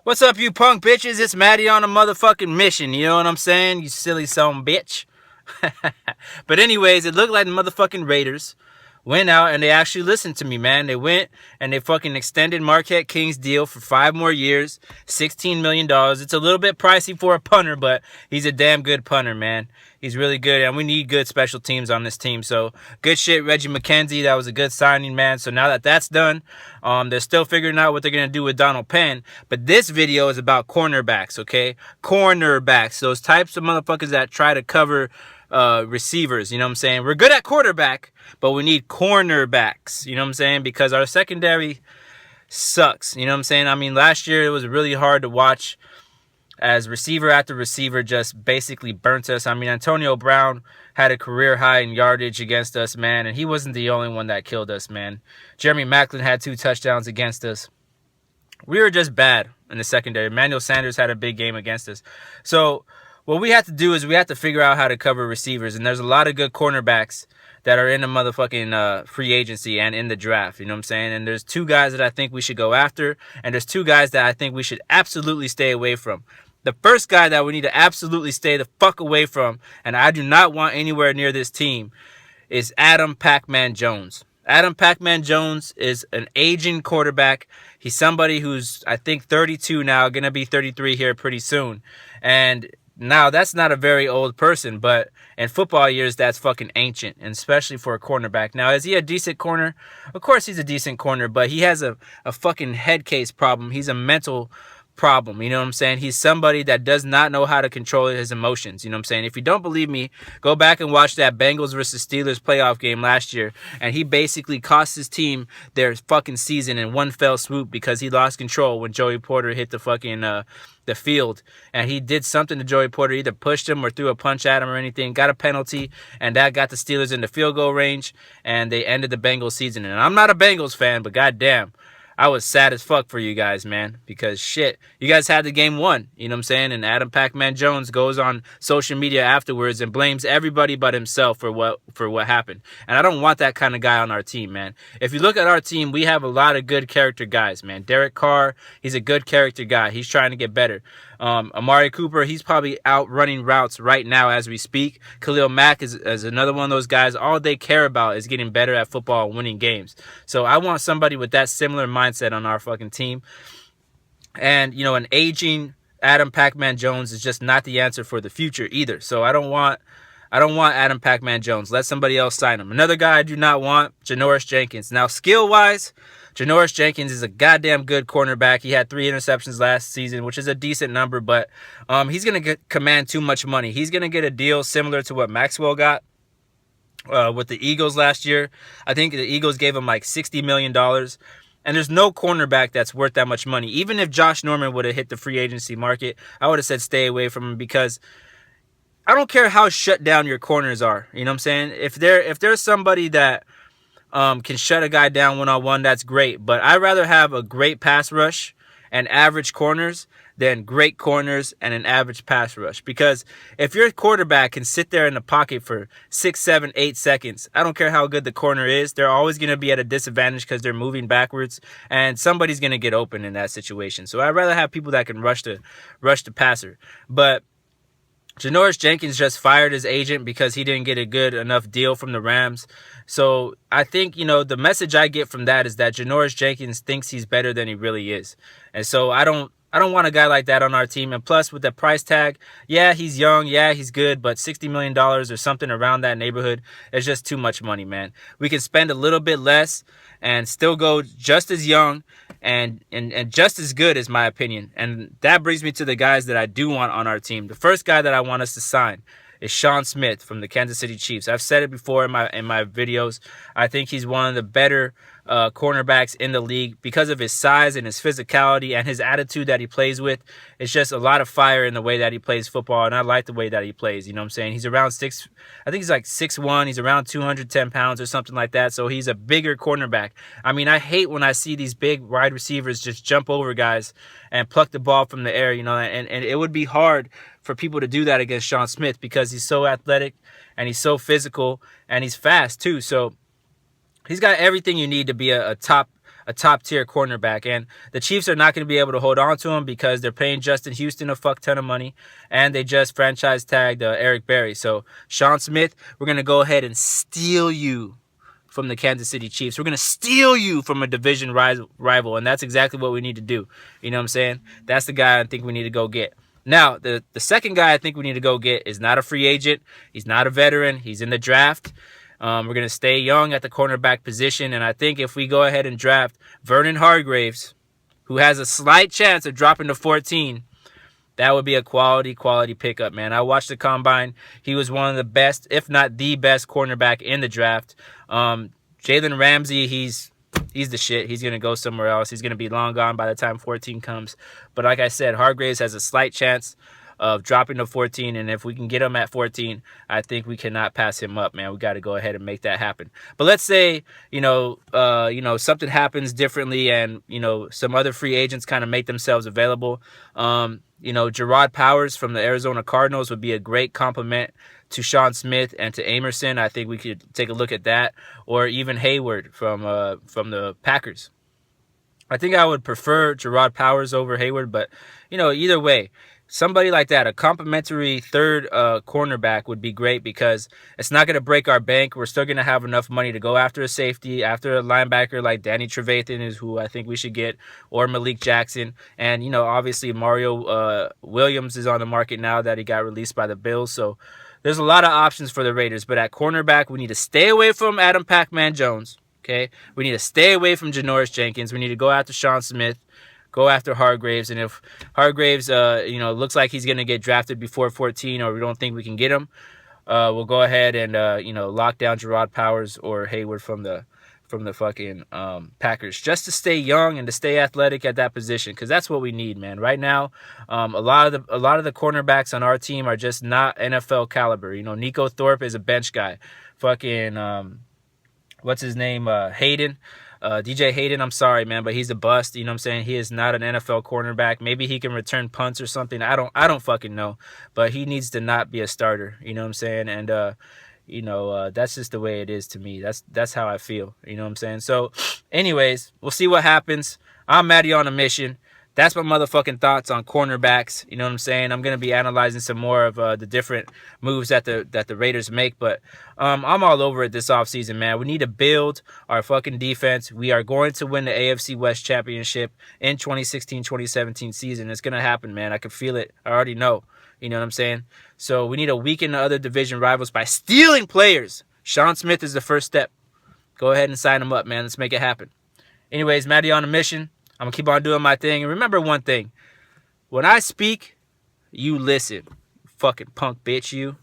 What's up, you punk bitches? It's Matty on a motherfucking mission. You know what I'm saying? You silly son bitch. But anyways, it looked like the motherfucking Raiders went out and they actually listened to me, man. They went and they fucking extended Marquette King's deal for 5 more years, $16 million. It's a little bit pricey for a punter, but he's a damn good punter, man. He's really good, and we need good special teams on this team. So, good shit, Reggie McKenzie. That was a good signing, man. So, now that that's done, they're still figuring out what they're going to do with Donald Penn. But this video is about cornerbacks, okay? Cornerbacks. Those types of motherfuckers that try to cover receivers, you know what I'm saying? We're good at quarterback, but we need cornerbacks, you know what I'm saying? Because our secondary sucks, you know what I'm saying? I mean, last year it was really hard to watch as receiver after receiver just basically burnt us. I mean, Antonio Brown had a career high in yardage against us, man, and he wasn't the only one that killed us, man. Jeremy Maclin had 2 touchdowns against us. We were just bad in the secondary. Emmanuel Sanders had a big game against us. So what we have to do is we have to figure out how to cover receivers, and there's a lot of good cornerbacks that are in the motherfucking free agency and in the draft, you know what I'm saying? And there's 2 guys that I think we should go after, and there's 2 guys that I think we should absolutely stay away from. The first guy that we need to absolutely stay the fuck away from, and I do not want anywhere near this team, is Adam Pac-Man Jones. Adam Pac-Man Jones is an aging quarterback. He's somebody who's, I think, 32 now, going to be 33 here pretty soon. And now, that's not a very old person, but in football years, that's fucking ancient, and especially for a cornerback. Now, is he a decent corner? Of course he's a decent corner, but he has a fucking head case problem. He's a mental problem, you know what I'm saying? He's somebody that does not know how to control his emotions, you know what I'm saying? If you don't believe me, go back and watch that Bengals versus Steelers playoff game last year, and he basically cost his team their fucking season in one fell swoop because he lost control when Joey Porter hit the fucking the field, and he did something to Joey Porter, either pushed him or threw a punch at him or anything, got a penalty, and that got the Steelers in the field goal range, and they ended the Bengals season. And I'm not a Bengals fan, but goddamn, I was sad as fuck for you guys, man, because shit, you guys had the game won, you know what I'm saying? And Adam Pac-Man Jones goes on social media afterwards and blames everybody but himself for what happened. And I don't want that kind of guy on our team, man. If you look at our team, we have a lot of good character guys, man. Derek Carr, he's a good character guy. He's trying to get better. Amari Cooper, he's probably out running routes right now as we speak. Khalil Mack is another one of those guys. All they care about is getting better at football and winning games. So I want somebody with that similar mindset on our fucking team. And, you know, an aging Adam Pac-Man Jones is just not the answer for the future either. So I don't want Adam Pac-Man Jones. Let somebody else sign him. Another guy I do not want, Janoris Jenkins. Now, skill-wise, Janoris Jenkins is a goddamn good cornerback. He had 3 interceptions last season, which is a decent number, but he's going to command too much money. He's going to get a deal similar to what Maxwell got with the Eagles last year. I think the Eagles gave him like $60 million. And there's no cornerback that's worth that much money. Even if Josh Norman would have hit the free agency market, I would have said stay away from him, because I don't care how shut down your corners are. You know what I'm saying? If there's somebody that can shut a guy down one-on-one, that's great. But I'd rather have a great pass rush and average corners than great corners and an average pass rush. Because if your quarterback can sit there in the pocket for 6, 7, 8 seconds, I don't care how good the corner is, they're always going to be at a disadvantage because they're moving backwards, and somebody's going to get open in that situation. So I'd rather have people that can rush the passer. But Janoris Jenkins just fired his agent because he didn't get a good enough deal from the Rams. So I think, you know, the message I get from that is that Janoris Jenkins thinks he's better than he really is. And so I don't want a guy like that on our team. And plus, with the price tag, yeah, he's young, yeah, he's good, but $60 million or something around that neighborhood is just too much money, man. We can spend a little bit less and still go just as young and just as good, is my opinion. And that brings me to the guys that I do want on our team. The first guy that I want us to sign is Sean Smith from the Kansas City Chiefs. I've said it before in my videos. I think he's one of the better cornerbacks in the league because of his size and his physicality and his attitude that he plays with. It's just a lot of fire in the way that he plays football, and I like the way that he plays. You know what I'm saying? He's around I think he's like 6'1". He's around 210 pounds or something like that, so he's a bigger cornerback. I mean, I hate when I see these big wide receivers just jump over guys and pluck the ball from the air, you know, and it would be hard for people to do that against Sean Smith because he's so athletic and he's so physical and he's fast too. So he's got everything you need to be a top a top-tier cornerback. And the Chiefs are not going to be able to hold on to him because they're paying Justin Houston a fuck ton of money, and they just franchise tagged Eric Berry. So, Sean Smith, we're going to go ahead and steal you from the Kansas City Chiefs. We're going to steal you from a division rival, and that's exactly what we need to do. You know what I'm saying? That's the guy I think we need to go get. Now, the second guy I think we need to go get is not a free agent. He's not a veteran. He's in the draft. We're going to stay young at the cornerback position, and I think if we go ahead and draft Vernon Hargreaves, who has a slight chance of dropping to 14, that would be a quality pickup, man. I watched the combine. He was one of the best, if not the best, cornerback in the draft. Jalen Ramsey, he's the shit. He's going to go somewhere else. He's going to be long gone by the time 14 comes. But like I said, Hargreaves has a slight chance of dropping to 14, and if we can get him at 14, I think we cannot pass him up, man. We got to go ahead and make that happen. But let's say, something happens differently, and, some other free agents kind of make themselves available. Gerard Powers from the Arizona Cardinals would be a great compliment to Sean Smith and to Amerson. I think we could take a look at that, or even Hayward from the Packers. I think I would prefer Gerard Powers over Hayward, but either way, somebody like that, a complimentary third cornerback would be great because it's not going to break our bank. We're still going to have enough money to go after a safety, after a linebacker like Danny Trevathan is who I think we should get, or Malik Jackson. And, obviously Mario Williams is on the market now that he got released by the Bills. So there's a lot of options for the Raiders. But at cornerback, we need to stay away from Adam Pac-Man Jones. Okay, we need to stay away from Janoris Jenkins. We need to go after Sean Smith. Go after Hargreaves, and if Hargreaves, looks like he's going to get drafted before 14, or we don't think we can get him, we'll go ahead and lock down Gerard Powers or Hayward from the fucking Packers, just to stay young and to stay athletic at that position, because that's what we need, man. Right now, a lot of the cornerbacks on our team are just not NFL caliber. Nico Thorpe is a bench guy. Fucking what's his name? Hayden. DJ Hayden, I'm sorry, man, but he's a bust. You know what I'm saying? He is not an NFL cornerback. Maybe he can return punts or something. I don't fucking know. But he needs to not be a starter. You know what I'm saying? And that's just the way it is to me. That's how I feel. You know what I'm saying? So, anyways, we'll see what happens. I'm Matty on a mission. That's my motherfucking thoughts on cornerbacks. You know what I'm saying? I'm going to be analyzing some more of the different moves that the Raiders make. But I'm all over it this offseason, man. We need to build our fucking defense. We are going to win the AFC West Championship in 2016-2017 season. It's going to happen, man. I can feel it. I already know. You know what I'm saying? So we need to weaken the other division rivals by stealing players. Sean Smith is the first step. Go ahead and sign him up, man. Let's make it happen. Anyways, Matty on a mission. I'm going to keep on doing my thing. And remember one thing. When I speak, you listen. Fucking punk bitch, you.